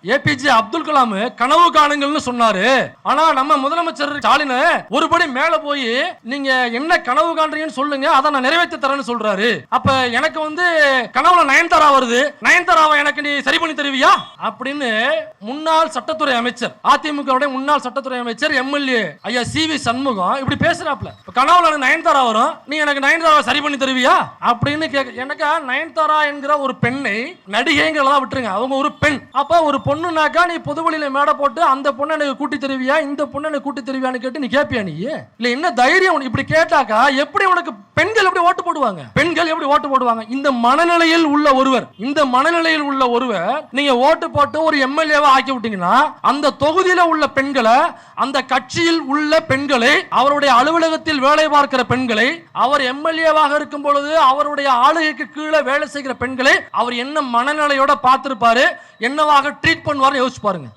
APJ Abdul Kalam கனவு காணுங்கள்னு சொன்னாரு. ஆனா நம்ம முதலமைச்சர் ஸ்டாலின் ஒருபடி மேல போய் நீங்க என்ன கனவு காண்றீங்கன்னு சொல்லுங்க, அதை நான் நிறைவேற்றி தரேன்னு சொல்றாரு. அப்ப எனக்கு கனவுல நயன்தாரா வருது, நயன்தாராவை எனக்கு நீ சரி பண்ணி தருவியா அப்படின்னு முன்னாள் சட்டத்துறை அமைச்சர், அதிமுக முன்னாள் சட்டத்துறை அமைச்சர் எம்எல்ஏ ஐயா சி.வி. சண்முகம் இப்படி பேசுறாப்ல. கனவுல நயன்தாரா வரும், நீ எனக்கு நயன்தாராவை சரி பண்ணி தருவியா அப்படின்னு கேட்க. எனக்கு நயன்தாரா என்கிற ஒரு பெண்ணை, நடிகைங்கிறதெல்லாம் விட்டுருங்க, அவங்க ஒரு பெண். அப்ப ஒரு பொண்ணுனாக்கா நீ பொதுவெளியில மேடை போட்டு அந்த பொண்ணை எனக்கு கூட்டி தருவியா, இந்த பொண்ணை எனக்கு கூட்டி தருவியான்னு கேட்டு நீ கேட்பியா? நீ இல்ல என்ன தைரியம் இப்படி கேட்டாக்கா எப்படி உனக்கு பெண்கள் எப்படி ஓட்டு போடுவாங்க? பெண்கள் எப்படி ஓட்டு போடுவாங்க? இந்த மனநிலையில் உள்ள ஒருவர், இந்த மனநிலையில் உள்ள ஒருவர் நீங்க ஓட்டு போட்டு ஒரு எம்எல்ஏவா ஆக்கி விட்டீங்கன்னா அந்த தொகுதியில உள்ள பெண்களை, அந்த கட்சியில் உள்ள பெண்களை, அவருடைய அலுவலகத்தில் வேலை பார்க்கிற பெண்களை, அவர் எம்எல்ஏவாக இருக்கும் பொழுது அவருடைய ஆளுகைக்கு கீழே வேலை செய்கிற பெண்களை அவர் என்ன மனநிலையோட பார்த்திருப்பாரு, என்னவாக ட்ரீட் பண்ணுவாரு யோசிச்சு பாருங்க.